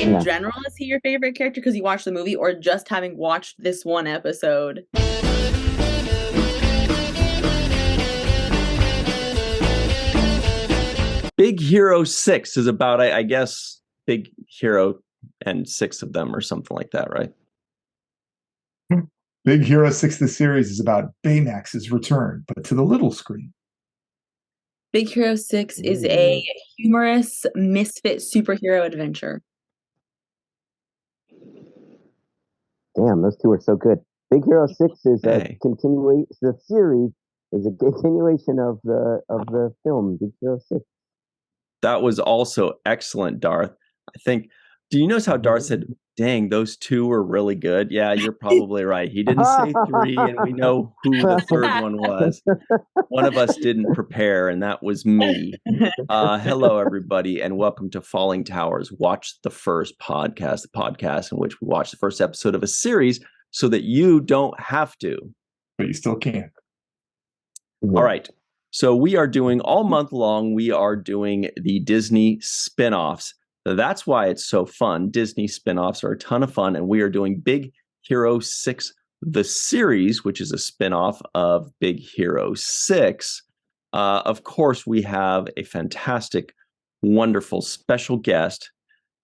in Yeah. general, is he your favorite character because you watched the movie, or just having watched this one episode? Big Hero 6 is about, I guess, Big Hero and 6 of them or something like that, right? Big Hero 6, the series, is about Baymax's return, but to the little screen. Big Hero 6 is a humorous misfit superhero adventure. Damn, those two are so good. Big Hero 6 is Hey. a continuation. The series is a continuation of the film Big Hero 6. That was also excellent, Darth. I think, do you notice how Darth said, dang, those two were really good? Yeah, you're probably right. He didn't say 3, and we know who the third one was. One of us didn't prepare, and that was me. Hello, everybody, and welcome to Falling Towers. Watch the First podcast, the podcast in which we watch the first episode of a series so that you don't have to. But you still can. All right. So we are doing all month long, we are doing the Disney spinoffs. That's why it's so fun. Disney spinoffs are a ton of fun, and we are doing Big Hero 6, the series, which is a spinoff of Big Hero 6. Of course, we have a fantastic, wonderful special guest.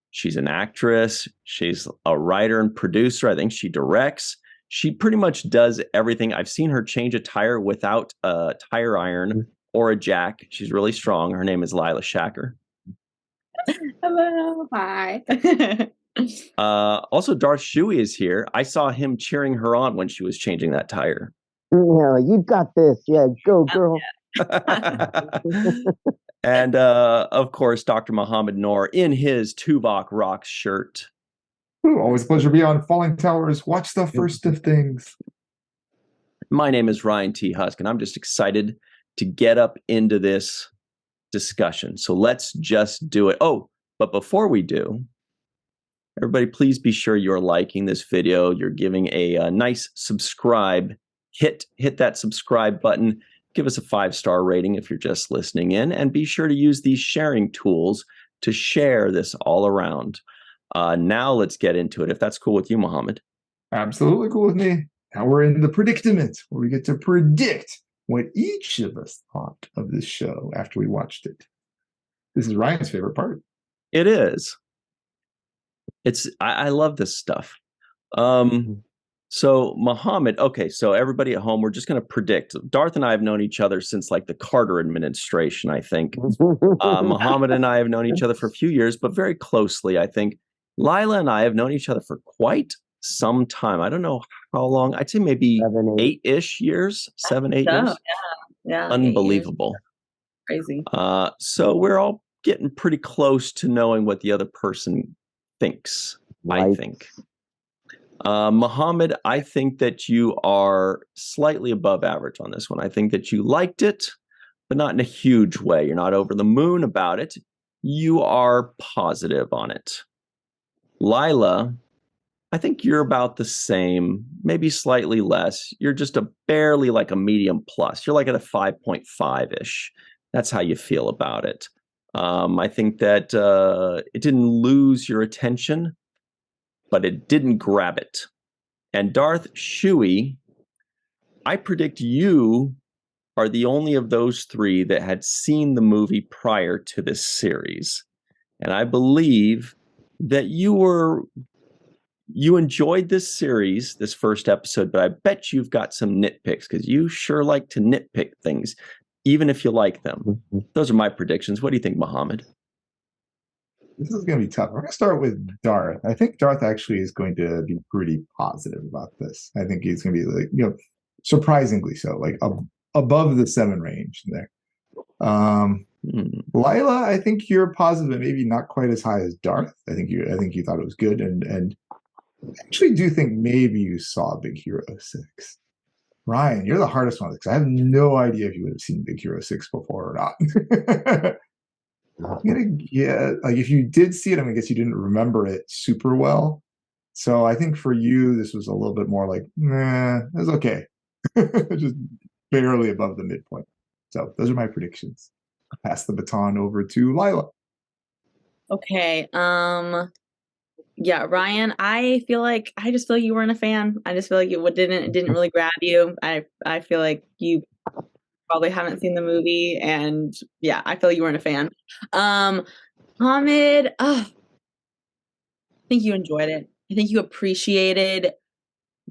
She's an actress. She's a writer and producer. I think she directs. She pretty much does everything. I've seen her change a tire without a tire iron or a jack. She's really strong. Her name is Laila Shaker. Hello, hi. Also, Darth Shuey is here. I saw him cheering her on when she was changing that tire. Yeah, you got this. Yeah, go, girl. And of course, Dr. Muhammad Noor in his Tuvok Rocks shirt. Ooh, always a pleasure to be on Falling Towers. Watch the first of things. My name is Ryan T. Husk, and I'm just excited to get up into this discussion. So let's just do it. Oh, but before we do, everybody, please be sure you're liking this video. You're giving a nice subscribe. Hit that subscribe button. Give us a 5-star rating if you're just listening in. And be sure to use these sharing tools to share this all around. Now let's get into it, if that's cool with you, Muhammad. Absolutely cool with me. Now we're in the predicament where we get to predict what each of us thought of this show after we watched it. This is Ryan's favorite part. It is. I love this stuff. So Muhammad, okay, so everybody at home, we're just going to predict. Darth and I have known each other since like the Carter administration, I think. Muhammad and I have known each other for a few years, but very closely, I think. Laila and I have known each other for quite some time. I don't know how long. I'd say maybe 8-ish years, 7, 8 years. Yeah. Unbelievable. Crazy. So we're all getting pretty close to knowing what the other person thinks, Right. I think. Muhammad, I think that you are slightly above average on this one. I think that you liked it, but not in a huge way. You're not over the moon about it. You are positive on it. Laila, I think you're about the same, maybe slightly less. You're just barely like a medium plus. You're like at a 5.5-ish. That's how you feel about it. I think that it didn't lose your attention, but it didn't grab it. And Darth Shuey, I predict you are the only of those three that had seen the movie prior to this series. And I believe that you enjoyed this series, this first episode, but I bet you've got some nitpicks because you sure like to nitpick things, even if you like them. Those are my predictions. What do you think, Muhammad? This is going to be tough. We're going to start with Darth. I think Darth actually is going to be pretty positive about this. I think he's going to be like, surprisingly so, like above the 7 range there. Laila, I think you're positive, and maybe not quite as high as Darth. I think you thought it was good, and I actually do think maybe you saw Big Hero 6. Ryan, you're the hardest one because I have no idea if you would have seen Big Hero 6 before or not. Like if you did see it, I guess you didn't remember it super well. So I think for you, this was a little bit more like, nah, it was okay. Just barely above the midpoint. So those are my predictions. I'll pass the baton over to Laila. Okay. Yeah, Ryan, I just feel like you weren't a fan. I just feel like it didn't really grab you. I feel like you probably haven't seen the movie, and yeah, I feel like you weren't a fan. Hamid, I think you enjoyed it. I think you appreciated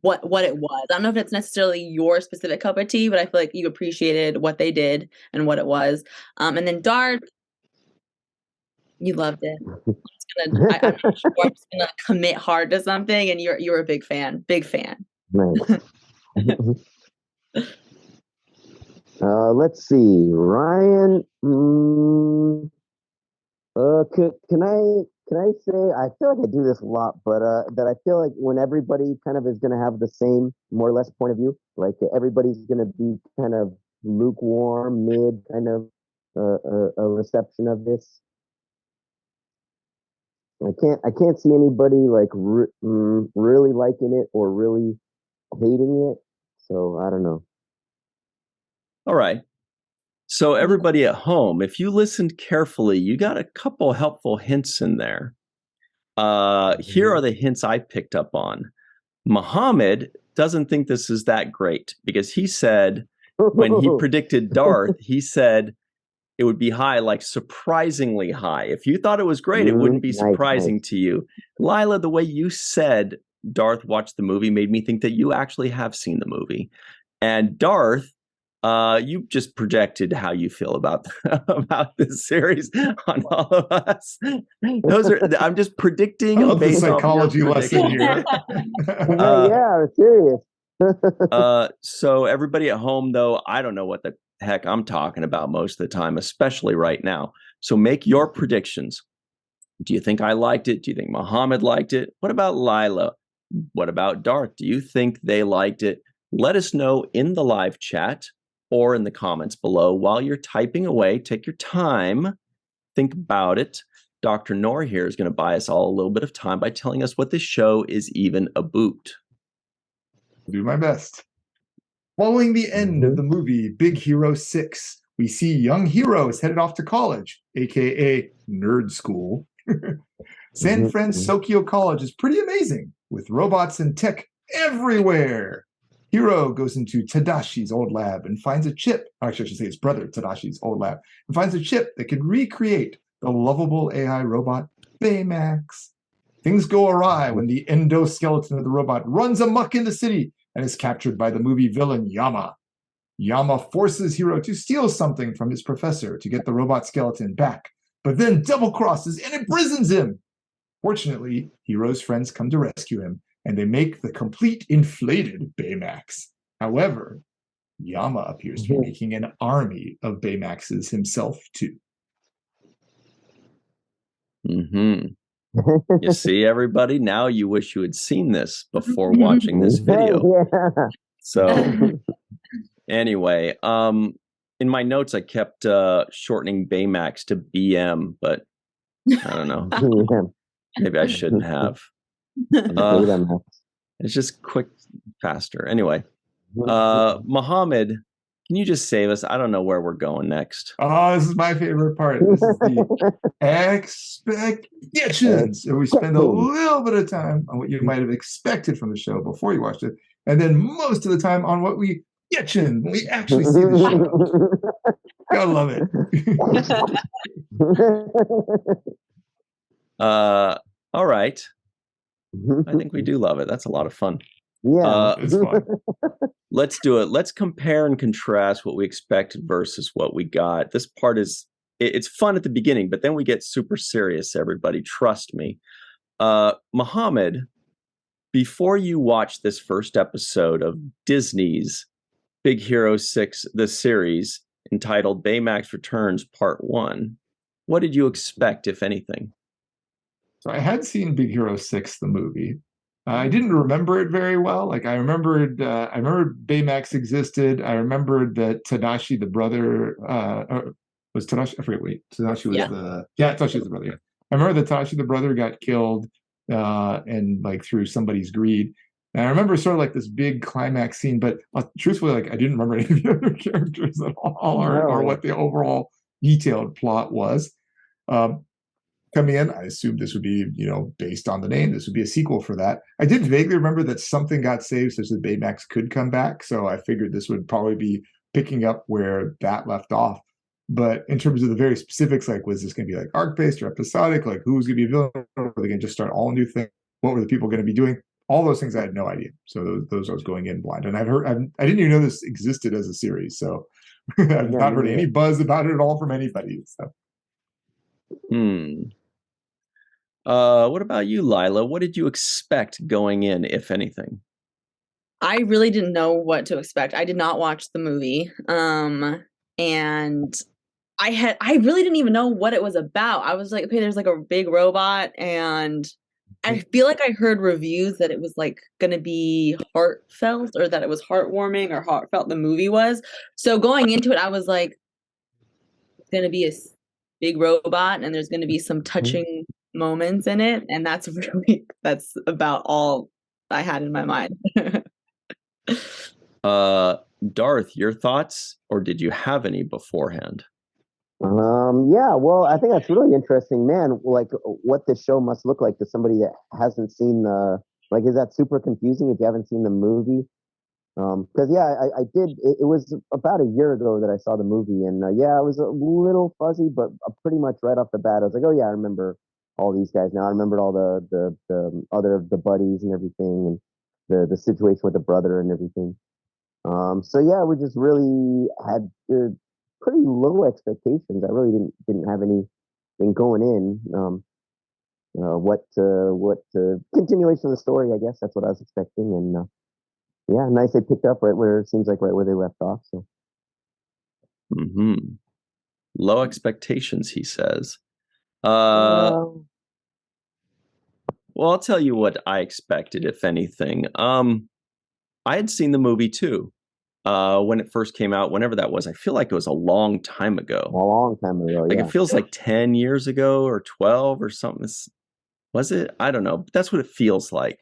what it was. I don't know if it's necessarily your specific cup of tea, but I feel like you appreciated what they did and what it was. And then Darth, you loved it. I'm not sure. I'm just gonna commit hard to something, and you're a big fan. Big fan. Nice. Let's see, Ryan. Can I say I feel like I do this a lot, but that I feel like when everybody kind of is going to have the same more or less point of view, like everybody's going to be kind of lukewarm, mid, kind of a reception of this. I can't see anybody like really liking it or really hating it. So I don't know. All right. So everybody at home, if you listened carefully, you got a couple helpful hints in there. Here are the hints I picked up on. Muhammad doesn't think this is that great because he said when he predicted Darth, he said it would be high, like surprisingly high. If you thought it was great, it wouldn't be surprising to you. Laila, the way you said Darth watched the movie made me think that you actually have seen the movie. And Darth, you just projected how you feel about this series on all of us. I'm just predicting. I love the psychology lesson here. Yeah, serious. So everybody at home, though, I don't know what the heck I'm talking about most of the time, especially right now. So make your predictions. Do you think I liked it? Do you think Muhammad liked it? What about Laila? What about Darth? Do you think they liked it? Let us know in the live chat or in the comments below. While you're typing away, take your time, think about it. Dr. Noor here is going to buy us all a little bit of time by telling us what this show is even about. Do my best. Following the end of the movie Big Hero 6, we see young heroes headed off to college, aka nerd school. San Francisco College is pretty amazing, with robots and tech everywhere. Hero goes into Tadashi's old lab and finds a chip, actually I should say his brother Tadashi's old lab, and finds a chip that could recreate the lovable AI robot Baymax. Things go awry when the endoskeleton of the robot runs amok in the city and is captured by the movie villain Yama. Yama forces Hero to steal something from his professor to get the robot skeleton back, but then double-crosses and imprisons him. Fortunately, Hero's friends come to rescue him, and they make the complete inflated Baymax. However, Yama appears to be making an army of Baymaxes himself, too. You see, everybody, now you wish you had seen this before watching this video. So anyway, in my notes, I kept shortening Baymax to BM, but I don't know. Maybe I shouldn't have. It's just quick, faster. Anyway, Muhammad, can you just save us? I don't know where we're going next. Oh, this is my favorite part. This is the expectations. And we spend a little bit of time on what you might have expected from the show before you watched it, and then most of the time on what we get you when we actually see the show. Gotta love it. All right. I think we do love it. That's a lot of fun. Yeah, it's fun. Let's do it. Let's compare and contrast what we expected versus what we got. This part it's fun at the beginning, but then we get super serious, everybody. Trust me. Muhammad, before you watch this first episode of Disney's Big Hero 6, the series entitled Baymax Returns Part 1, what did you expect, if anything? So I had seen Big Hero 6, the movie. I didn't remember it very well. Like I remembered Baymax existed. I remembered that Tadashi, the brother, was Tadashi. I forget. Wait, Tadashi was Tadashi was the brother. Yeah. I remember that Tadashi, the brother, got killed, and like through somebody's greed. And I remember sort of like this big climax scene, but truthfully, like I didn't remember any of the other characters at all, or what the overall detailed plot was. coming in, I assumed this would be, based on the name, this would be a sequel for that. I did vaguely remember that something got saved such that Baymax could come back, so I figured this would probably be picking up where that left off. But in terms of the very specifics, like, was this going to be like arc-based or episodic? Like, who was going to be a villain? Or were they going to just start all new things? What were the people going to be doing? All those things I had no idea. So those I was going in blind. And I didn't even know this existed as a series. So I've not heard any buzz about it at all from anybody. So. What about you, Laila? What did you expect going in, if anything? I really didn't know what to expect. I did not watch the movie. And I really didn't even know what it was about. I was like, okay, there's like a big robot, and I feel like I heard reviews that it was like gonna be heartfelt, or that it was heartwarming or heartfelt the movie was. So going into it, I was like, it's gonna be a big robot and there's gonna be some touching moments in it, and that's about all I had in my mind. Darth, your thoughts, or did you have any beforehand? Yeah, well, I think that's really interesting, man. Like, what this show must look like to somebody that hasn't seen like, is that super confusing if you haven't seen the movie? Because yeah, I did. It was about a year ago that I saw the movie, and yeah, it was a little fuzzy, but pretty much right off the bat, I was like, oh yeah, I remember all these guys now. I remembered all the other the buddies and everything, and the situation with the brother and everything. So yeah, we just really had pretty low expectations. I really didn't have anything going in. What continuation of the story? I guess that's what I was expecting, and yeah, nice. They picked up right where it seems like right where they left off. So, low expectations, he says. Well, I'll tell you what I expected, if anything. I had seen the movie too when it first came out, whenever that was. I feel like it was a long time ago. A long time ago, like yeah. It feels like 10 years ago or 12 or something. Was it? I don't know. But that's what it feels like.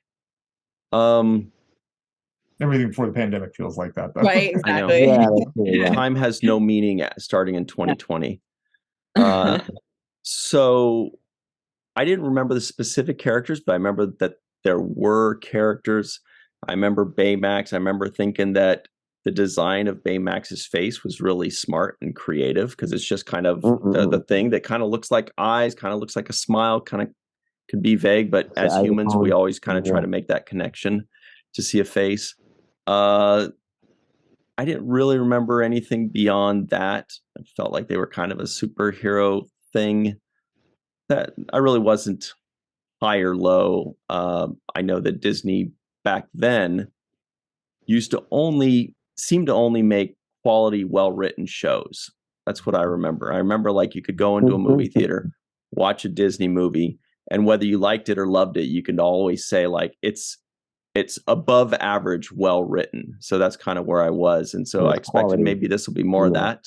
Everything before the pandemic feels like that, though. Right, exactly. I know. Yeah. Time has no meaning starting in 2020. So I didn't remember the specific characters, but I remember that there were characters. I remember Baymax. I remember thinking that the design of Baymax's face was really smart and creative, because it's just kind of the thing that kind of looks like eyes, kind of looks like a smile, kind of could be vague, but as humans, we always kind of try to make that connection to see a face. I didn't really remember anything beyond that. I felt like they were kind of a superhero thing. That I really wasn't high or low. I know that Disney back then seemed to only make quality, well-written shows. That's what I remember. I remember, like, you could go into a movie theater, watch a Disney movie, and whether you liked it or loved it, you can always say, like, it's above average, well written. So that's kind of where I was, and so I expected maybe this will be more of that,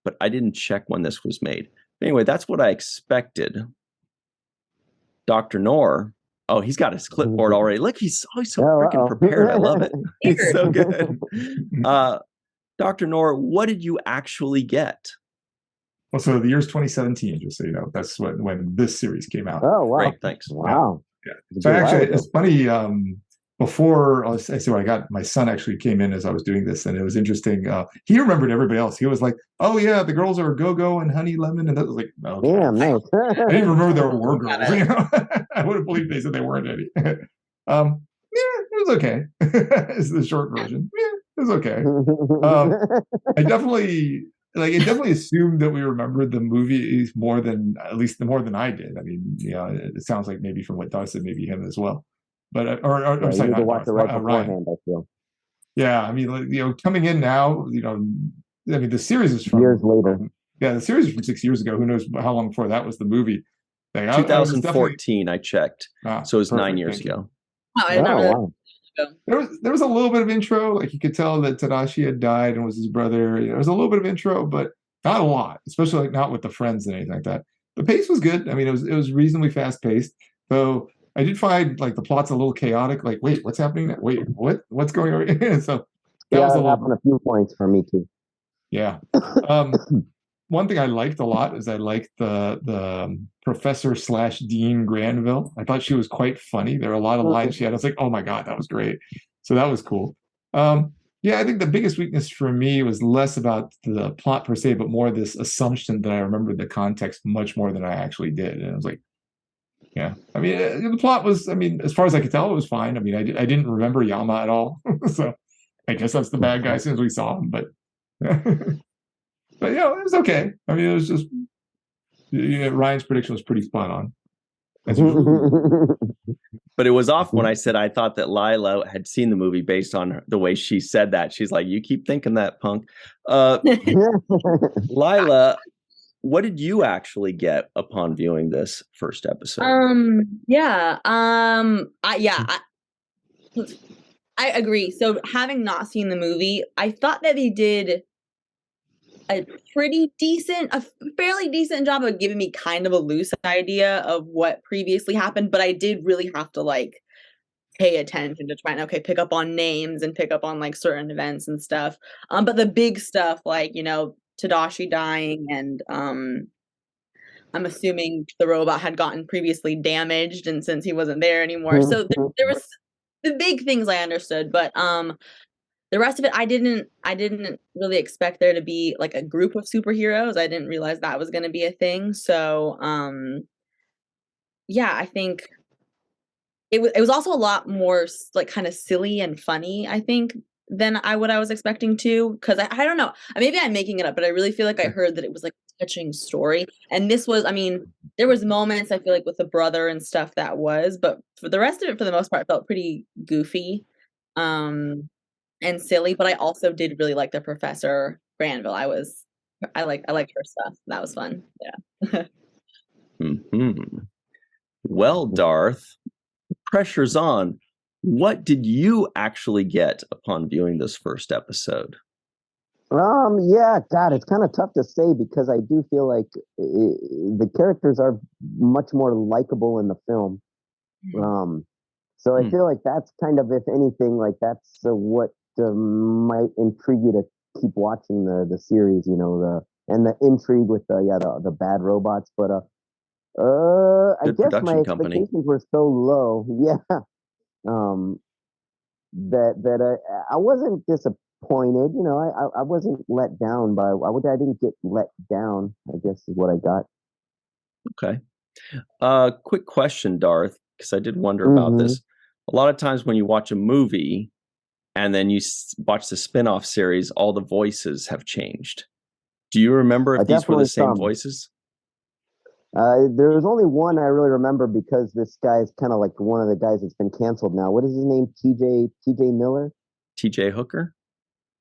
but I didn't check when this was made. Anyway, that's what I expected. Dr. Noor, oh, he's got his clipboard already. Look, he's always so freaking prepared. I love it. He's so good. Dr. Noor, what did you actually get? Well, so the year's 2017, just so you know. That's when this series came out. Oh, wow. Great, thanks. Wow. Yeah. So actually, it's funny. Before I say what I got, my son actually came in as I was doing this, and it was interesting. He remembered everybody else. He was like, "Oh yeah, the girls are Go-Go and Honey Lemon," and that was like, "Okay." Yeah, nice. I didn't even remember there were girls. You know, I would have believed they said they weren't any. Yeah, it was okay. It's the short version. Yeah, it was okay. I definitely assumed that we remembered the movie more than I did. I mean, it sounds like maybe from what Doug said, maybe him as well. But or sorry, not watch right beforehand, I feel. Yeah, I mean, coming in now, I mean, the series is from years later. Yeah, the series is from 6 years ago. Who knows how long before that was the movie? Like, 2014, I checked. So it was 9 years ago. Wow. There was a little bit of intro, like you could tell that Tadashi had died and was his brother. There was a little bit of intro, but not a lot, especially like not with the friends and anything like that. The pace was good. I mean, it was reasonably fast paced, though. I did find like the plot's a little chaotic. Like, wait, what's happening now? Wait, what's going on? So that was a few points for me too. Yeah. one thing I liked a lot is I liked the Professor slash Dean Granville. I thought she was quite funny. There are a lot of lines she had. I was like, oh my God, that was great. So that was cool. Yeah, I think the biggest weakness for me was less about the plot per se, but more this assumption that I remembered the context much more than I actually did. And I was like, yeah. I mean, the plot was, I mean, as far as I could tell, it was fine. I mean, I didn't remember Yama at all. So I guess that's the bad guy as soon as we saw him. But, but you know, it was okay. I mean, it was just, yeah, Ryan's prediction was pretty spot on, as usual. But it was off when I said I thought that Lila had seen the movie based on the way she said that. She's like, you keep thinking that, punk. Lila, what did you actually get upon viewing this first episode? I agree. So having not seen the movie, I thought that they did a fairly decent job of giving me kind of a loose idea of what previously happened, but I did really have to like pay attention to try and pick up on names and pick up on like certain events and stuff. But the big stuff like, you know, Tadashi dying and I'm assuming the robot had gotten previously damaged and since he wasn't there anymore. So there was the big things I understood, but the rest of it I didn't really expect there to be like a group of superheroes. I didn't realize that was going to be a thing. So yeah, I think it was also a lot more like kind of silly and funny, I think, than what I was expecting to. Because I don't know, maybe I'm making it up, but I really feel like I heard that it was like a touching story. And this was, I mean, there was moments I feel like with the brother and stuff that was, but for the rest of it, for the most part, felt pretty goofy and silly. But I also did really like the Professor Granville. I liked her stuff. That was fun. Yeah. Well, Darth, pressure's on. What did you actually get upon viewing this first episode? Yeah, God, it's kind of tough to say because I do feel like the characters are much more likable in the film. So I feel like that's kind of, if anything, like that's what might intrigue you to keep watching the series. You know, the intrigue with the bad robots, but I guess my expectations were so low, yeah, that I wasn't disappointed. You know, I wasn't let down by. I didn't get let down, I guess is what I got. Okay. Quick question, Darth, because I did wonder about this. A lot of times when you watch a movie and then you watch the spin-off series, all the voices have changed. Do you remember if these were the same voices? There was only one I really remember because this guy is kind of like one of the guys that's been canceled now. What is his name? TJ Miller? TJ Hooker?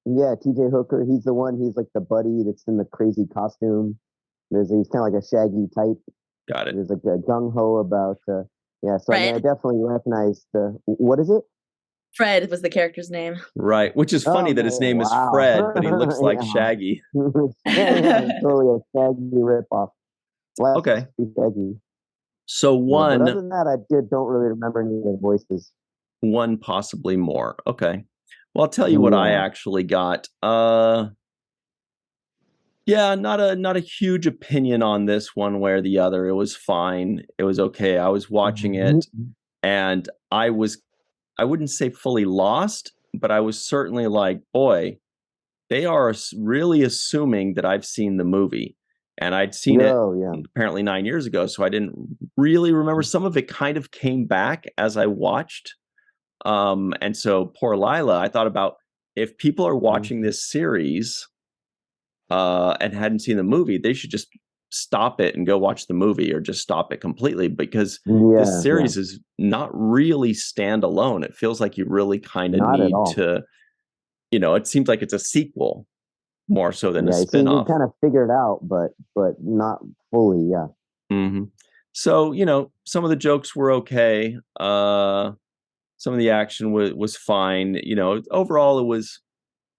Yeah, TJ Hooker. He's the one. He's like the buddy that's in the crazy costume. He's kind of like a Shaggy type. Got it. There's like a gung-ho about, yeah, so I mean, I definitely recognized what is it? Fred was the character's name. Right, which is funny that his name is Fred, but he looks like Shaggy. yeah, totally a Shaggy ripoff. Okay. So one. But other than that, I don't really remember any of the voices. One, possibly more. Okay. Well, I'll tell you what I actually got. Yeah, not a huge opinion on this one way or the other. It was fine. It was okay. I was watching it and I wouldn't say fully lost, but I was certainly like, boy, they are really assuming that I've seen the movie. And I'd seen it apparently 9 years ago, so I didn't really remember. Some of it kind of came back as I watched. And so poor Lila, I thought about if people are watching this series and hadn't seen the movie, they should just stop it and go watch the movie or just stop it completely because this series is not really standalone. It feels like you really kind of need to, you know, it seems like it's a sequel more so than a spin-off. You kind of figure it out, but not fully, So, you know, some of the jokes were okay. Some of the action was fine. You know, overall it was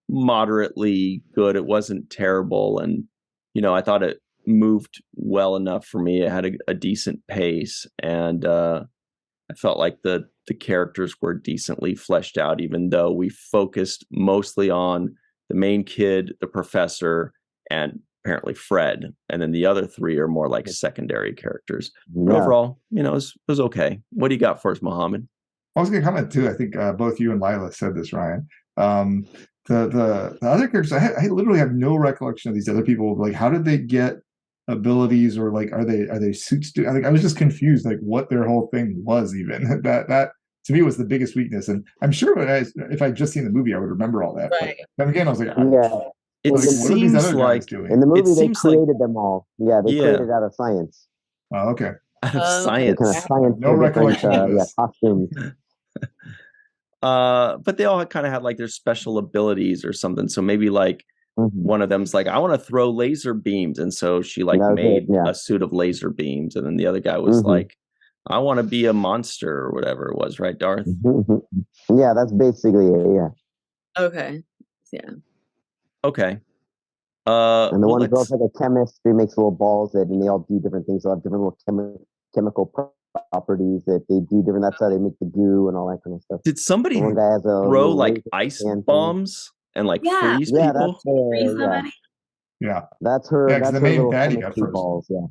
moderately good. It wasn't terrible. And, you know, I thought it moved well enough for me. It had a decent pace. And I felt like the characters were decently fleshed out, even though we focused mostly on the main kid, the professor, and apparently Fred, and then the other three are more like secondary characters. But Yeah. overall, it was okay. What do you got for us, Mohammed? I was going to comment too. I think both you and Laila said this, Ryan. The other characters, I literally have no recollection of these other people. Like, how did they get abilities, or like, are they suits? I was just confused, like what their whole thing was. Even that to me was the biggest weakness. And I'm sure if I'd just seen the movie, I would remember all that. Right. But then again, I was like, Yeah. It what are these seems other like guys doing? In the movie, they seems like- created them all. Yeah, they Yeah. created out of science. Oh, okay. out of Oh, They science. kind of science No recollection of this. costumes. But they all kind of had like their special abilities or something. So maybe like one of them's like, I want to throw laser beams, and so she like made a suit of laser beams, and then the other guy was like, I want to be a monster or whatever it was, right, Darth? Yeah, that's basically it. Yeah. Okay. Yeah. Okay. And the one girl's like a chemist who makes little balls and they all do different things. They'll have different little chemical properties that they do different. That's how they make the goo and all that kind of stuff. Did somebody one guy has a throw like ice bombs and like freeze people? Yeah, that's her. Yeah, that's the her main little baddie got chemistry frozen. balls. Yeah.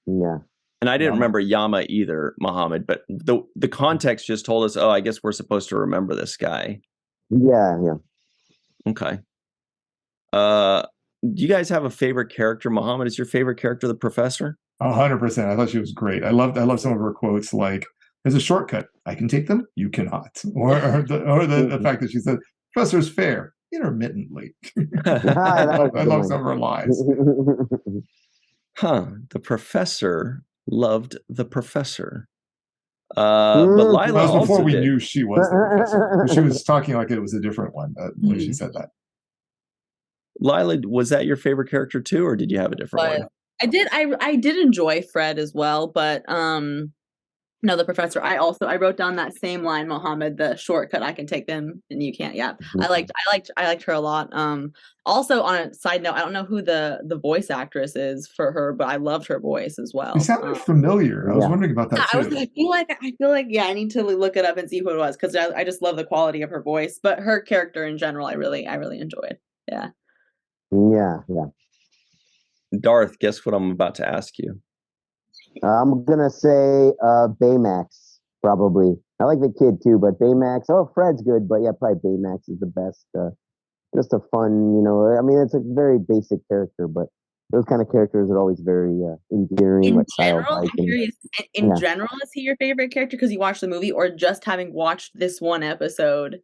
Yeah. And I didn't remember Yama either, Muhammad, but the context just told us, oh, I guess we're supposed to remember this guy. Yeah, yeah. Okay. Do you guys have a favorite character? Muhammad, is your favorite character the professor? 100%. I thought she was great. I love some of her quotes, like, "There's a shortcut. I can take them. You cannot." Or the fact that she said, "Professor's fair, intermittently." I love some of her lines. The professor loved the professor. But Laila that was before we did. knew she was the professor. She was talking like it was a different one when she said that. Laila, was that your favorite character too, or did you have a different one? I did enjoy Fred as well, but no, the professor. I wrote down that same line, Mohammed, the shortcut, I can take them and you can't. Yeah. I liked her a lot. Also on a side note, I don't know who the voice actress is for her, but I loved her voice as well. It sounded familiar. I was wondering about that too. I feel like yeah, I need to look it up and see who it was, because I just love the quality of her voice, but her character in general I really enjoyed. Yeah. Yeah, yeah. Darth, guess what I'm about to ask you? I'm gonna say Baymax, probably. I like the kid too, but Baymax. Oh, Fred's good, but yeah, probably Baymax is the best. Just a fun, I mean, it's a very basic character, but those kind of characters are always very endearing. In like general, general, is he your favorite character because you watched the movie, or just having watched this one episode?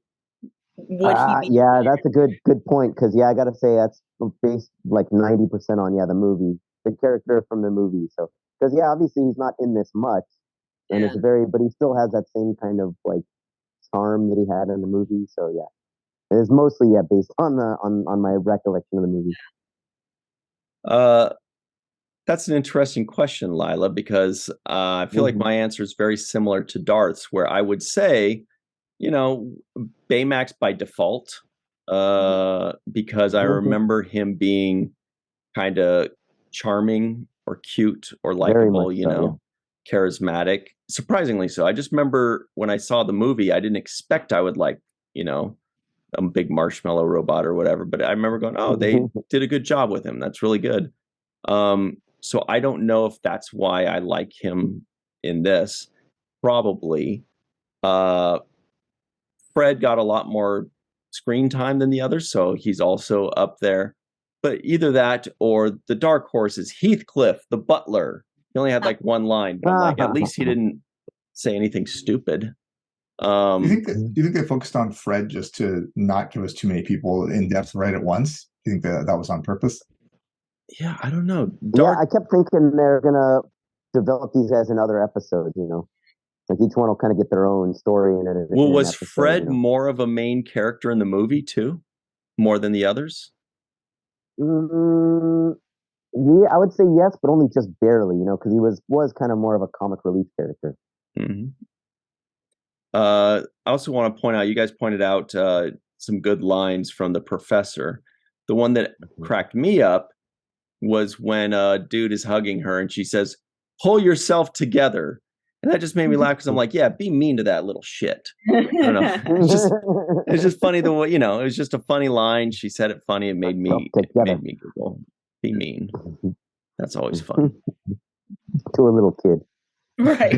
Would he be that's a good point, because I gotta say that's based like 90% on the movie, the character from the movie. So because obviously he's not in this much, and it's but he still has that same kind of like charm that he had in the movie. So it is mostly based on my recollection of the movie. That's an interesting question, Laila, because I feel like my answer is very similar to Darth's, where I would say, Baymax by default, because I remember him being kind of charming or cute or likable, charismatic. Surprisingly so. I just remember when I saw the movie, I didn't expect I would like, a big marshmallow robot or whatever. But I remember going, oh, they did a good job with him. That's really good. So I don't know if that's why I like him in this. Probably. Fred got a lot more screen time than the others, so he's also up there. But either that or the dark horse is Heathcliff, the butler. He only had like one line, but I'm like, at least he didn't say anything stupid. Do you think they focused on Fred just to not give us too many people in depth right at once? Do you think that was on purpose? Yeah, I don't know. I kept thinking they're gonna develop these guys in other episodes. Like each one will kind of get their own story in it. Well, was Fred more of a main character in the movie too, more than the others? Yeah, I would say yes, but only just barely. Because he was kind of more of a comic relief character. Mm-hmm. I also want to point out, you guys pointed out some good lines from the professor. The one that cracked me up was when dude is hugging her and she says, "Pull yourself together." And that just made me laugh because I'm like, yeah, be mean to that little shit. I don't know. It's just funny the way, it was just a funny line. She said it funny. It made me giggle. be mean. That's always fun. To a little kid. Right.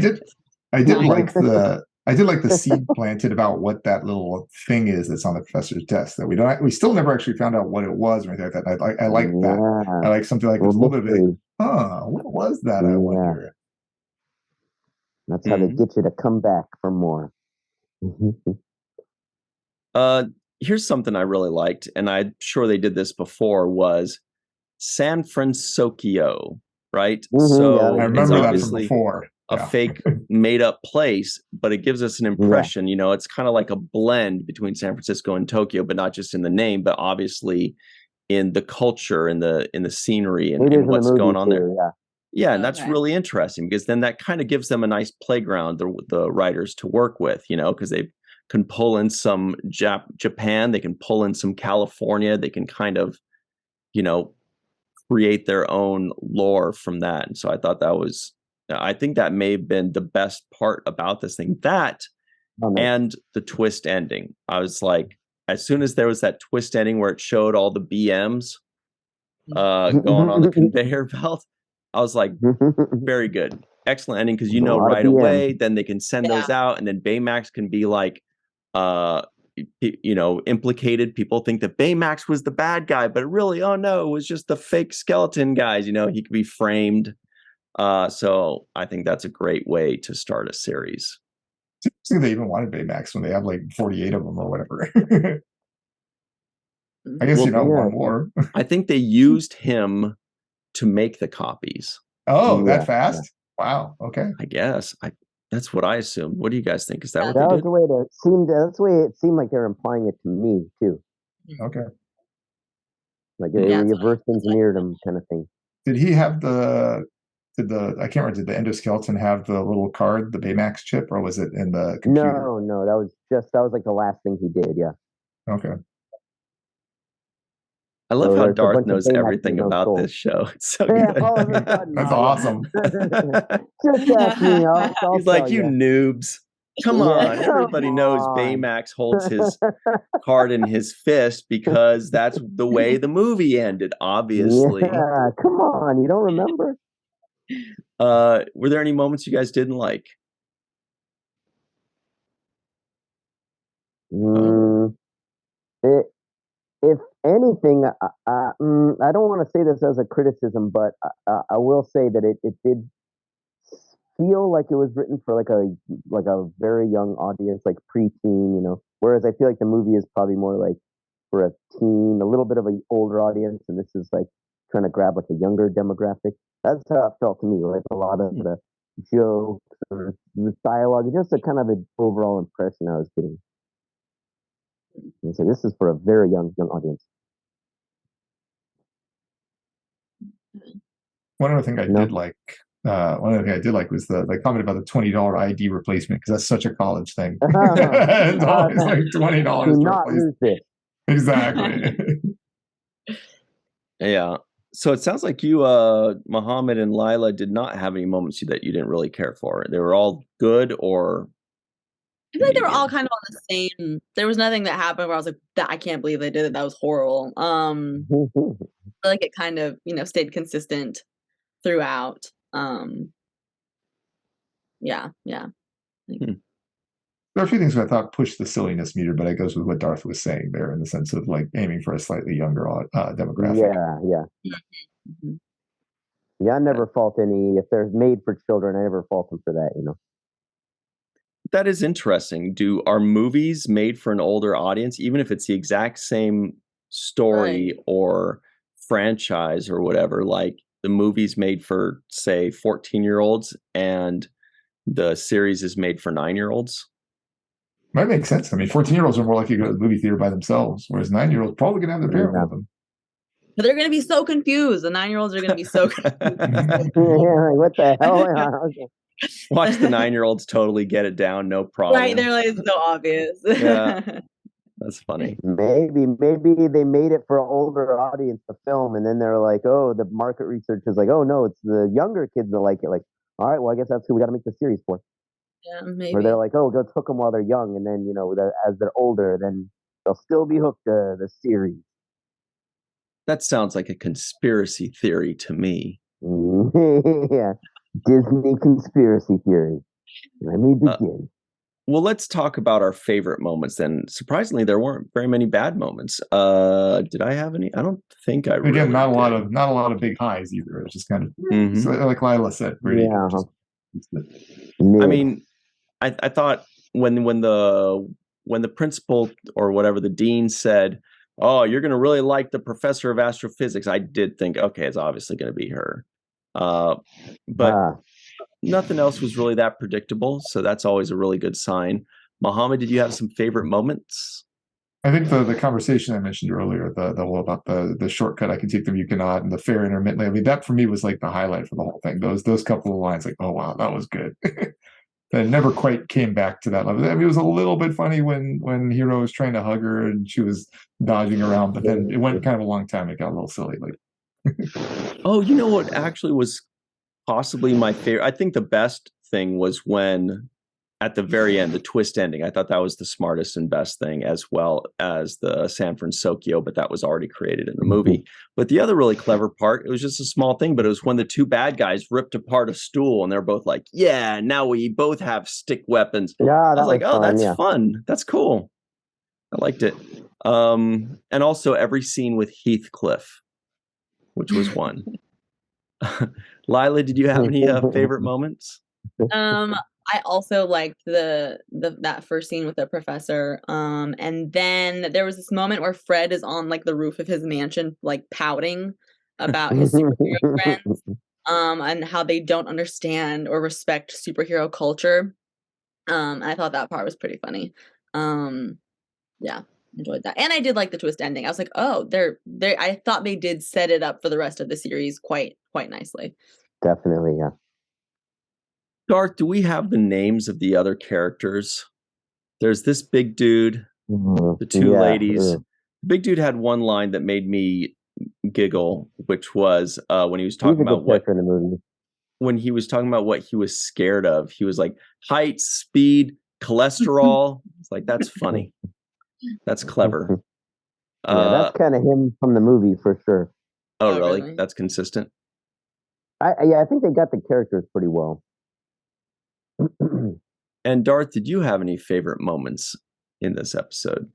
I did like the seed planted about what that little thing is that's on the professor's desk that we still never actually found out what it was or anything like that. I like that. I like something like there's a little bit of what was that? I wonder. That's how they get you to come back for more. Here's something I really liked, and I'm sure they did this before, was San Francisco, right? So I remember that from before. A fake made up place, but it gives us an impression, you know, it's kind of like a blend between San Francisco and Tokyo, but not just in the name, but obviously in the culture, in the scenery and what's going on there. Yeah, and that's really interesting because then that kind of gives them a nice playground, the writers, to work with, you know, because they can pull in some Japan, they can pull in some California, they can kind of, you know, create their own lore from that. And so I think that may have been the best part about this thing. That and the twist ending. I was like, as soon as there was that twist ending where it showed all the BMs going on the conveyor belt, I was like, very good. Excellent ending, because you know right away, then they can send those out, and then Baymax can be like, you know, implicated. People think that Baymax was the bad guy, but really, oh no, it was just the fake skeleton guys. You know, he could be framed. So I think that's a great way to start a series. I think they even wanted Baymax when they have like 48 of them or whatever. I guess one more. I think they used him to make the copies. Oh, that fast? Wow. Okay. I guess that's what I assumed. What do you guys think? Is that what that they was did? the way that's the way it seemed like they're implying it to me too. Okay. Like they reverse engineered him, kind of thing. Did he have I can't remember, did the endoskeleton have the little card, the Baymax chip, or was it in the computer? No, that was like the last thing he did, Okay. I love how Darth knows everything about this show. It's so good. That's awesome. Just ask me. He's like, you noobs. Come on. Everybody knows Baymax holds his card in his fist because that's the way the movie ended, obviously. Yeah, come on. You don't remember? Were there any moments you guys didn't like? If anything, I don't want to say this as a criticism, but I will say that it did feel like it was written for like a very young audience, like preteen, you know. Whereas I feel like the movie is probably more like for a teen, a little bit of an older audience, and this is like trying to grab like a younger demographic. That's how it felt to me. Like a lot of the jokes or the dialogue, just a kind of an overall impression I was getting. And so this is for a very young audience. One other thing I did like was the comment about the $20 ID replacement, because that's such a college thing. It's always like $20 to not lose it. Exactly. Yeah. So it sounds like you, Muhammad and Laila, did not have any moments that you didn't really care for. They were all good, or I feel like they were all kind of on the same. There was nothing that happened where I was like, I can't believe they did it. That was horrible. I feel like it kind of, you know, stayed consistent throughout. Yeah. There are a few things that I thought pushed the silliness meter, but it goes with what Darth was saying there in the sense of like aiming for a slightly younger demographic. Yeah, I never fault any. If they're made for children, I never fault them for that, you know. That is interesting. Are movies made for an older audience, even if it's the exact same story or franchise or whatever? Like the movie's made for, say, 14-year-olds and the series is made for 9-year-olds? Might make sense. I mean, 14-year-olds are more likely to go to the movie theater by themselves, whereas 9-year-olds probably going to have their parent with them. But they're going to be so confused. The 9-year-olds are going to be so confused. What the hell? Watch the 9-year-olds totally get it down, no problem. Right, they're like, it's so obvious. Yeah, that's funny. Maybe they made it for an older audience, the film, and then they're like, oh, the market research is like, oh no, it's the younger kids that like it. Like, all right, well, I guess that's who we got to make the series for. Yeah, maybe. Where they're like, oh, let's hook them while they're young, and then, you know, as they're older, then they'll still be hooked to the series. That sounds like a conspiracy theory to me. Yeah, Disney conspiracy theory. Let me begin. Well, let's talk about our favorite moments then. Surprisingly, there weren't very many bad moments. Did I have any? I don't think I Again, really not did. a lot of big highs either. It's just kind of Mhm. like Lila said, pretty. Yeah. I Mid. mean, I thought when the principal or whatever the dean said, "Oh, you're going to really like the professor of astrophysics," I did think, okay, it's obviously going to be her. But nothing else was really that predictable, so that's always a really good sign. Mohammed, did you have some favorite moments? I think the conversation I mentioned earlier, the whole about the shortcut, I can take them, you cannot, and the fair intermittently. I mean, that for me was like the highlight for the whole thing. Those couple of lines, like, oh wow, that was good. That never quite came back to that level. I mean, it was a little bit funny when Hero was trying to hug her and she was dodging around, but then it went kind of a long time. It got a little silly. Like, Oh, you know what actually was possibly my favorite? I think the best thing was when at the very end, the twist ending. I thought that was the smartest and best thing, as well as the San Francisco, but that was already created in the movie. But the other really clever part, it was just a small thing, but it was when the two bad guys ripped apart a stool and they're both like, yeah, now we both have stick weapons. Yeah, I that was like, oh, fun, that's yeah. fun. That's cool. I liked it. And also every scene with Heathcliff, which was one. Lila, did you have any favorite moments? I also liked the that first scene with the professor. And then there was this moment where Fred is on like the roof of his mansion, like pouting about his superhero friends, and how they don't understand or respect superhero culture. I thought that part was pretty funny. Yeah, enjoyed that. And I did like the twist ending. I was like, oh, they're I thought they did set it up for the rest of the series quite nicely. Definitely, yeah. Darth, do we have the names of the other characters? There's this big dude, the two ladies. The big dude had one line that made me giggle, which was when he was talking about what in the movie. When he was talking about what he was scared of. He was like height, speed, cholesterol. It's like, that's funny. That's clever. Yeah, that's kind of him from the movie for sure. Oh, really? That's consistent. I think they got the characters pretty well. And Darth, did you have any favorite moments in this episode?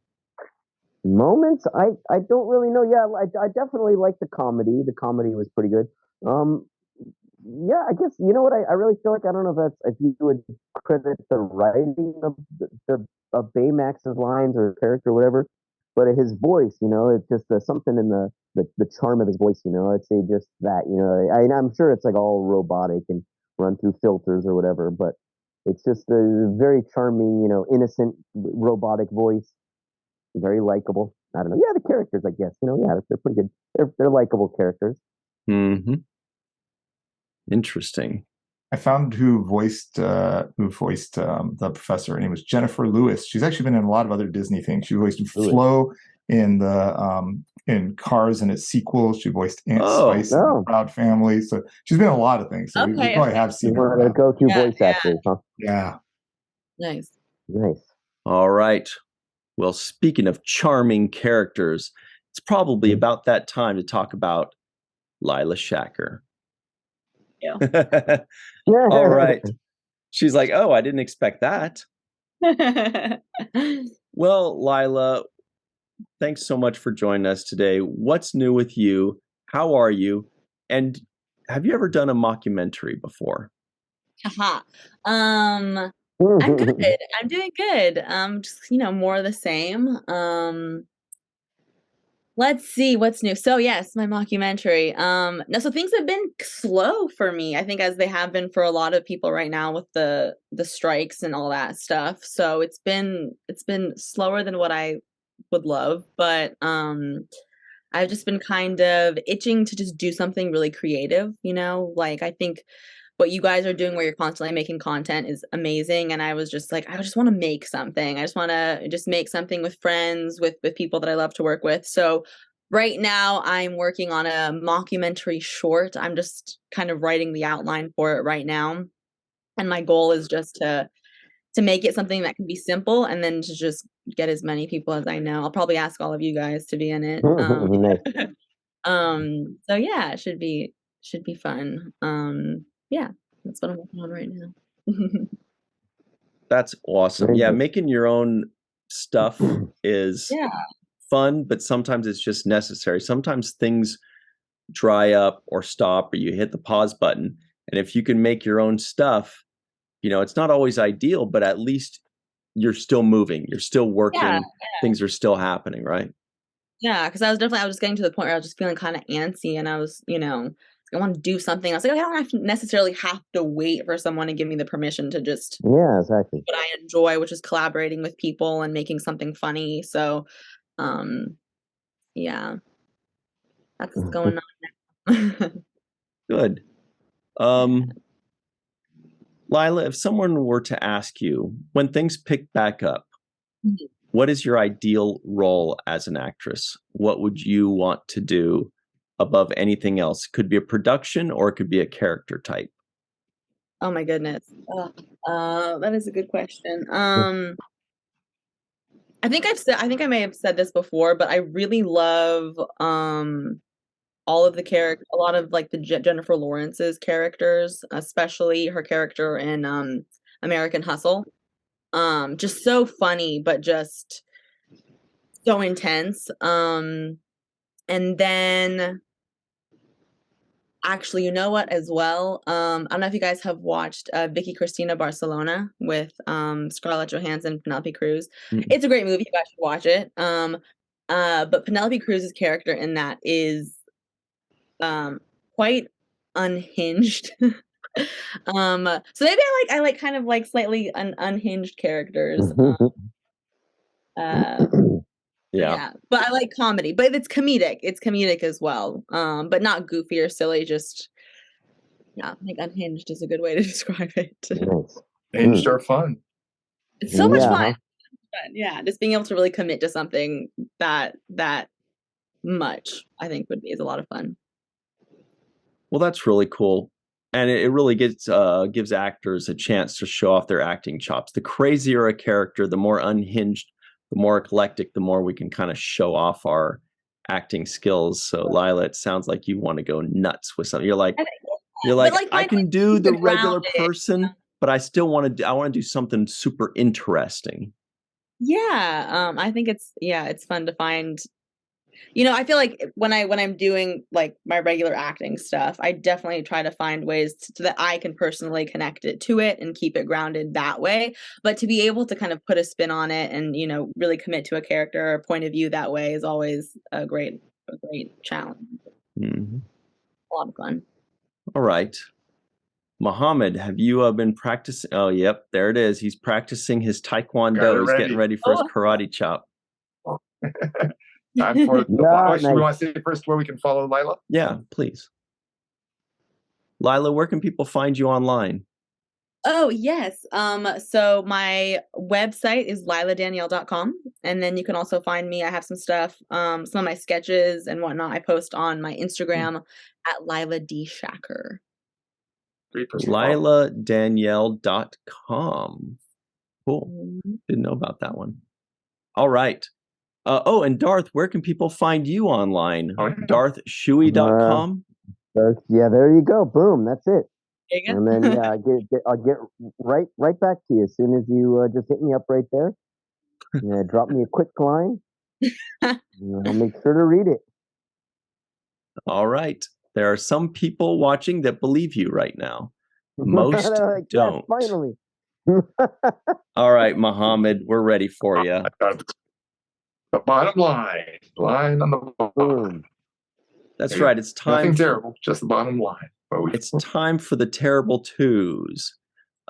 Moments? I don't really know. Yeah, I definitely like the comedy. The comedy was pretty good. Yeah, I guess you know what I really feel like. I don't know if you would credit the writing of of Baymax's lines or character or whatever, but his voice, it's just something in the charm of his voice. I'd say just that. I'm sure it's like all robotic and run through filters or whatever, but it's just a very charming, innocent robotic voice, very likable. I don't know. Yeah, the characters, I guess. Yeah, they're pretty good. They're likable characters. Mm-hmm. Interesting. I found who voiced the professor. Her name was Jennifer Lewis. She's actually been in a lot of other Disney things. She voiced Flo in the in Cars and its sequels. She voiced Aunt Spice in the Proud Family. So she's been in a lot of things. So we probably have seen her. One of the go-to voice actors, huh? Yeah. Nice. All right. Well, speaking of charming characters, it's probably about that time to talk about Laila Shaker. Yeah. All right. She's like, oh, I didn't expect that. Well, Laila, thanks so much for joining us today. What's new with you? How are you? And have you ever done a mockumentary before? I'm good. I'm doing good. Just more of the same. Let's see what's new. So yes, my mockumentary. No, so things have been slow for me, I think, as they have been for a lot of people right now with the strikes and all that stuff. So it's been slower than what I would love, but I've just been kind of itching to just do something really creative, like I think what you guys are doing where you're constantly making content is amazing. And I was just like, I just want to make something. I just want to just make something with friends, with people that I love to work with. So right now I'm working on a mockumentary short. I'm just kind of writing the outline for it right now. And my goal is just to make it something that can be simple and then to just get as many people as I know. I'll probably ask all of you guys to be in it. So yeah, it should be fun. Yeah, that's what I'm working on right now. That's awesome. Very Yeah, nice. making your own stuff is Yeah. fun, but sometimes it's just necessary. Sometimes things dry up or stop, or you hit the pause button. And if you can make your own stuff, it's not always ideal, but at least you're still moving, you're still working, Yeah. things are still happening, right? Yeah, because I was just getting to the point where I was just feeling kind of antsy, and I was, I want to do something. I was like, okay, I don't necessarily have to wait for someone to give me the permission to just Yeah, exactly. what I enjoy, which is collaborating with people and making something funny. So, um, yeah, that's what's going on. Good. Laila, if someone were to ask you, when things pick back up, what is your ideal role as an actress? What would you want to do above anything else? Could be a production or it could be a character type. Oh my goodness. That is a good question. I think I may have said this before, but I really love all of a lot of like the Jennifer Lawrence's characters, especially her character in American Hustle. Just so funny, but just so intense. And then actually, you know what as well? I don't know if you guys have watched Vicky Cristina Barcelona with Scarlett Johansson and Penelope Cruz. Mm-hmm. It's a great movie. You guys should watch it. But Penelope Cruz's character in that is quite unhinged. So maybe I like kind of like slightly unhinged characters. Uh, yeah, but I like comedy, but it's comedic. It's comedic as well. But not goofy or silly, just yeah, I think unhinged is a good way to describe it. Nice. Hinged are fun. It's so much Yeah, fun. Yeah, just being able to really commit to something that much, I think is a lot of fun. Well, that's really cool. And it really gives actors a chance to show off their acting chops. The crazier a character, the more unhinged, the more eclectic, the more we can kind of show off our acting skills. So, Laila, it sounds like you want to go nuts with something. You're like, I can do the regular person, but I still want to. I want to do something super interesting. Yeah, I think it's fun to find. I feel like when I'm doing like my regular acting stuff, I definitely try to find ways so that I can personally connect it to it and keep it grounded that way. But to be able to kind of put a spin on it and, really commit to a character or point of view that way is always a great challenge. Mm-hmm. A lot of fun. All right. Mohammed, have you been practicing? Oh, yep, there it is. He's practicing his taekwondo. He's getting ready for his karate chop. Time for the we want to say first where we can follow Laila? Yeah, please. Laila, where can people find you online? Oh, yes. So my website is lailadanielle.com. And then you can also find me. I have some stuff, some of my sketches and whatnot. I post on my Instagram at Laila D. Shaker. LailaDanielle.com. Cool. Didn't know about that one. All right. And Darth, where can people find you online? DarthShuey.com. Yeah, there you go. Boom, that's it. There you go. And then I'll get right back to you as soon as you just hit me up right there. Yeah, drop me a quick line. I'll make sure to read it. All right. There are some people watching that believe you right now. Most like, don't. Yeah, finally. All right, Mohammed, we're ready for you. The bottom line on the bottom. That's right. It's time. Nothing terrible, just the bottom line. It's time for the terrible twos.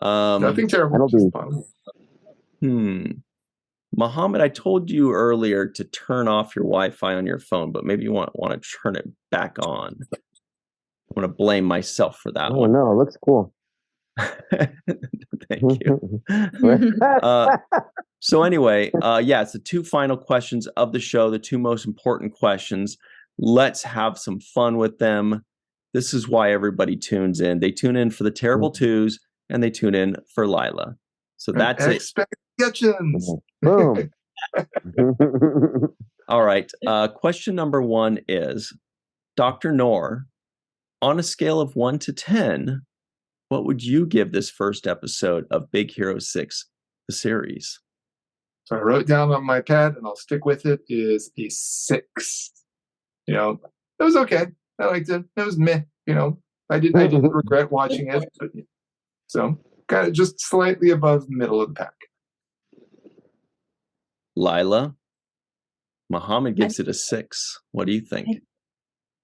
Nothing terrible, just the bottom line. Mohammed, I told you earlier to turn off your Wi-Fi on your phone, but maybe you want to turn it back on. I'm going to blame myself for that one. Oh, no, it looks cool. Thank you. So anyway, it's the two final questions of the show, the two most important questions. Let's have some fun with them. This is why everybody tunes in. They tune in for the terrible twos, and they tune in for Laila. So that's it. Expectations. Boom. All right. Question number one is, Dr. Noor, on a scale of 1 to 10, what would you give this first episode of Big Hero 6, the series? So I wrote down on my pad, and I'll stick with it, is a 6. You know, it was okay. I liked it. It was meh. You know, I didn't regret watching it. But, so kind of just slightly above middle of the pack. Laila, Muhammad gives it a 6. What do you think?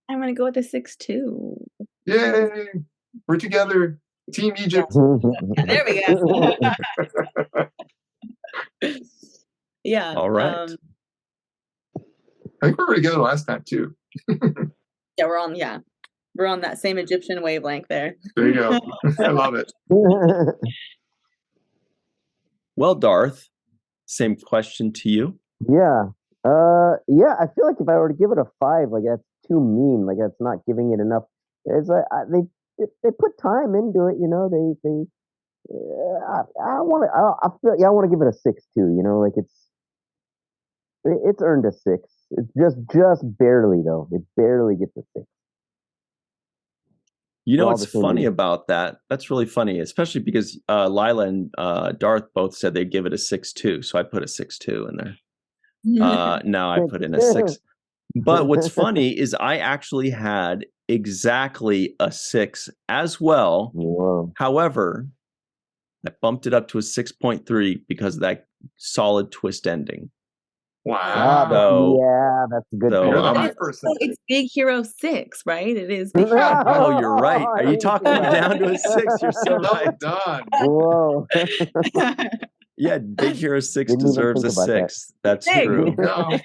I'm gonna go with a 6 too. Yay! We're together. Team Egypt. There we go. Yeah. All right. I think we were together last time too. Yeah, we're on that same Egyptian wavelength there. There you go. I love it. Well, Darth, same question to you. Yeah. Yeah, I feel like if I were to give it a 5, like that's too mean. Like that's not giving it enough. It's like they put time into it, you know. I want to give it a 6 too. You know, like it's earned a 6. It's just barely though. It barely gets a 6. You know For all what's the same funny reasons. about that? That's really funny, especially because Laila and Darth both said they'd give it a 6 too. So I put a 6 2 in there. Now I put in a 6. But what's funny is I actually had exactly a 6 as well. Whoa. However, I bumped it up to a 6.3 because of that solid twist ending. Wow. That's a good So, point. You're the But high it's, person. it's Big Hero 6, right? It is Big Hero. Yeah. Oh, you're right. Are you talking me down to a 6? You're so Well right. done. Whoa. Yeah, Big Hero 6 Didn't even deserves a think about that. 6. That's Hey. true. No.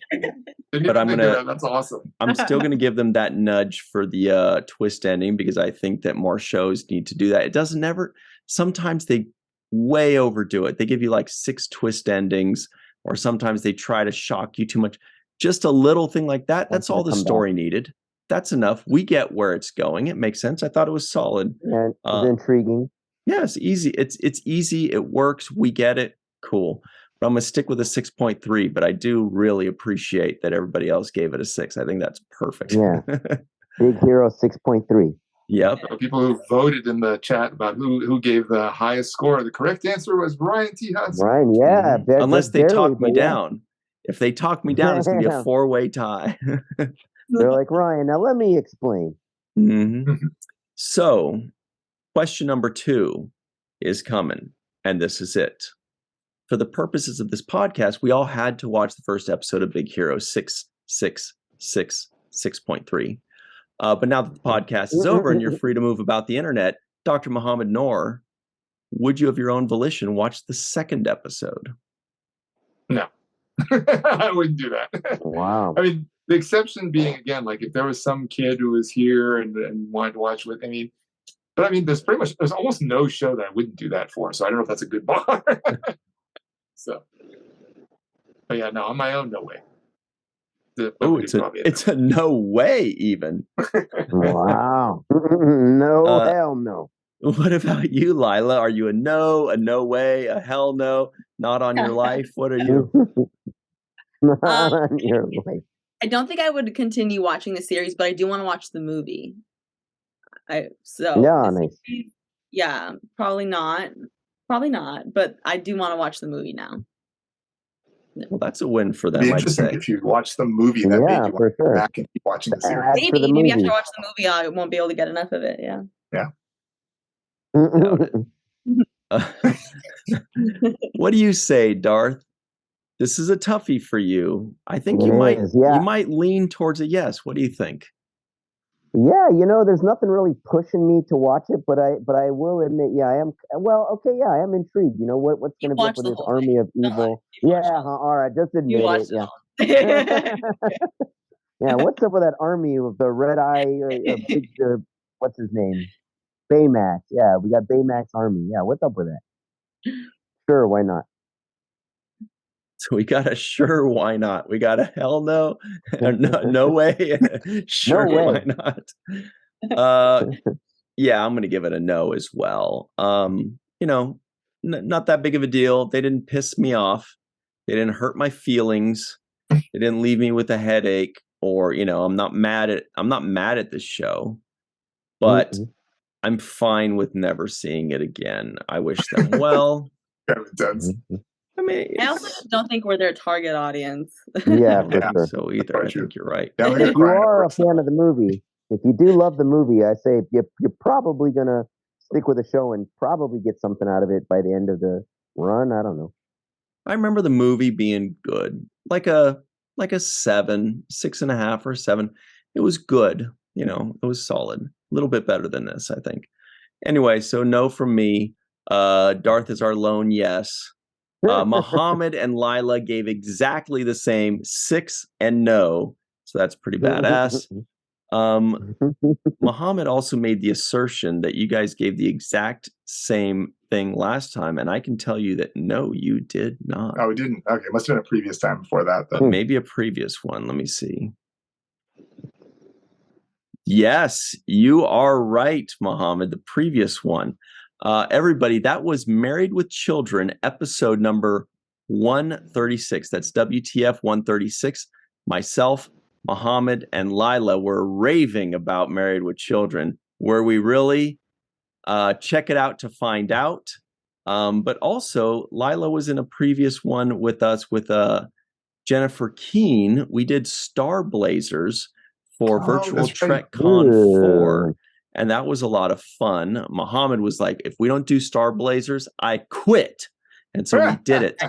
But I'm gonna- That's awesome. I'm still going to give them that nudge for the twist ending because I think that more shows need to do that. It doesn't ever. Sometimes they way overdo it. They give you like 6 twist endings, or sometimes they try to shock you too much. Just a little thing like that. That's all the story needed. That's enough. We get where it's going. It makes sense. I thought it was solid. And it's intriguing. Yeah, it's easy. It's easy. It works. We get it. Cool. But I'm going to stick with a 6.3, but I do really appreciate that everybody else gave it a 6. I think that's perfect. Yeah. Big Hero 6.3. Yep. So people who voted in the chat about who gave the highest score, the correct answer was Ryan T. Hudson. Ryan, yeah. Unless they barely, talk me but yeah. down. If they talk me down, it's going to be a 4-way tie. They're like, Ryan, now let me explain. Mhm. So, question number 2 is coming, and this is it. For the purposes of this podcast, we all had to watch the first episode of Big Hero 6.3. But now that the podcast is over and you're free to move about the internet, Dr. Muhammad Noor, would you of your own volition watch the second episode? No. I wouldn't do that. Wow. I mean, the exception being, again, like if there was some kid who was here and wanted to watch with, there's almost no show that I wouldn't do that for. So I don't know if that's a good bar. So, but yeah, no, on my own, no way. Oh, it's a no way even. Wow. No, hell no. What about you, Laila? Are you a no way, a hell no, not on your life? What are you? Not on your life. I don't think I would continue watching the series, but I do want to watch the movie. Yeah, the nice. series, yeah, probably not, but I do want to watch the movie now. Well, that's a win for It'd them, be I'd interesting say. if you watch the movie that made you want to go back and keep watching the series. As for the Maybe after movie. I watch the movie, I won't be able to get enough of it. Yeah. Doubt it. What do you say, Darth? This is a toughie for you. I think you might lean towards a yes. What do you think? Yeah, there's nothing really pushing me to watch it, but I will admit, I am. Well, okay, I am intrigued. What's going to be up with this army of evil? All right, just admit it. Yeah. Yeah, what's up with that army of the red eye? What's his name? Baymax. Yeah, we got Baymax army. Yeah, what's up with that? Sure, why not? So we got a sure, why not? We got a hell no, no way, sure, No way. why not? Yeah, I'm going to give it a no as well. Not that big of a deal. They didn't piss me off. They didn't hurt my feelings. They didn't leave me with a headache. or I'm not mad at this show, but I'm fine with never seeing it again. I wish them well. Kind of intense. I mean, I also just don't think we're their target audience. Yeah, I don't for think sure. so either. I think you're right. Now If you are a fan of the movie, if you do love the movie, I say you're probably gonna stick with the show and probably get something out of it by the end of the run. I don't know. I remember the movie being good, like a 7, 6.5 or 7. It was good. It was solid. A little bit better than this, I think. Anyway, so no from me. Darth is our lone yes. Muhammad and Laila gave exactly the same 6 and no, so that's pretty badass. Muhammad also made the assertion that you guys gave the exact same thing last time, and I can tell you that no, you did not. Oh, we didn't. Okay, must have been a previous time before that. But maybe a previous one. Let me see. Yes, you are right, Muhammad. The previous one. Everybody, that was Married with Children, episode number 136. That's WTF 136. Myself, Muhammad, and Laila were raving about Married with Children. Were we really? Check it out to find out. But also, Laila was in a previous one with us with Jennifer Keene. We did Star Blazers for Virtual TrekCon 4. And that was a lot of fun. Muhammad was like, if we don't do Star Blazers, I quit. And so we did it.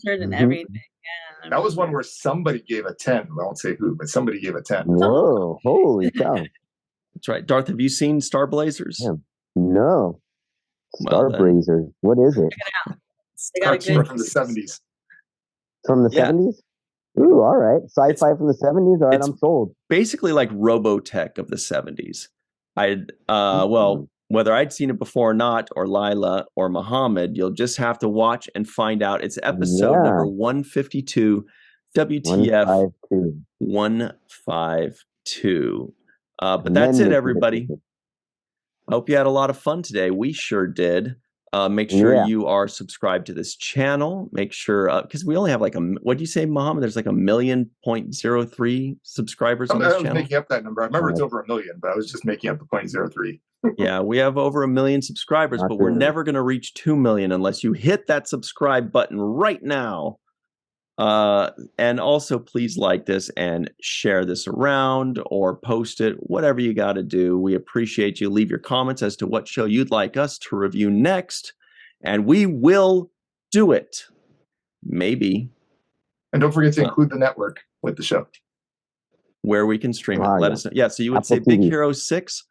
And everything. Yeah, that was one where somebody gave a 10. I won't say who, but somebody gave a 10. Whoa, holy cow. That's right. Darth, have you seen Star Blazers? Yeah. No. Star Blazers. What is it? They got a good from the 70s. From the 70s? Ooh, all right. Sci-fi from the 70s? All right, I'm sold. Basically like Robotech of the 70s. Well, whether I'd seen it before or not, or Laila or Muhammad, you'll just have to watch and find out. It's episode number 152, WTF 152. But that's it, everybody. Hope you had a lot of fun today. We sure did. Make sure you are subscribed to this channel. Make sure, because we only have like what do you say, Muhammad? There's like 1,000,003 subscribers on this channel. I was making up that number. I remember it's over 1 million, but I was just making up the 0.03. Yeah, we have over 1 million subscribers, but we're never going to reach 2 million unless you hit that subscribe button right now. And also, please like this and share this around or post it, whatever you got to do. We appreciate you. Leave your comments as to what show you'd like us to review next, and we will do it. Maybe. And don't forget to include the network with the show. Where we can stream it. Let us know. Yeah, so you would say Big Hero 6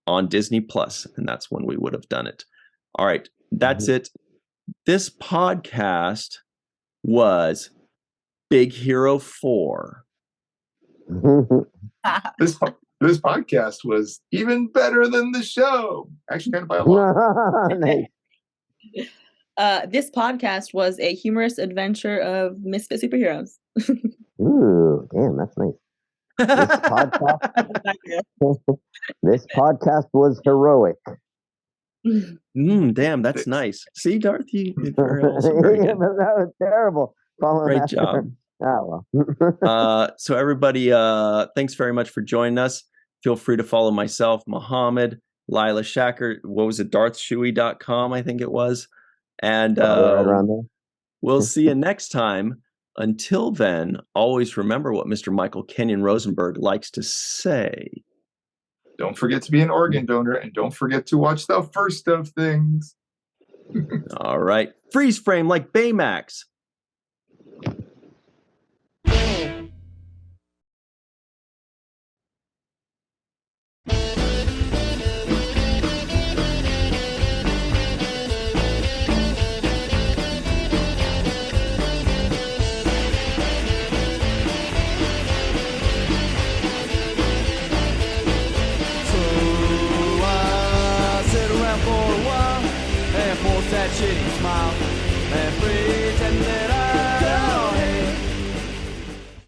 on Disney Plus, and that's when we would have done it. All right, that's it. This podcast was Big Hero 4. This podcast was even better than the show. Actually, kind of by a lot. Nice. This podcast was a humorous adventure of misfit superheroes. Ooh, damn, that's nice. This podcast was heroic. Damn, that's nice. See, Darth, you're also very good. That was terrible. Great job. Oh, well. So everybody, thanks very much for joining us. Feel free to follow myself, Muhammad, Laila Shaker. What was it? DarthShuey.com, I think it was. And we'll see you next time. Until then, always remember what Mr. Michael Kenyon Rosenberg likes to say. Don't forget to be an organ donor, and don't forget to watch the first of things. All right. Freeze frame like Baymax. That shitty smile and pretend that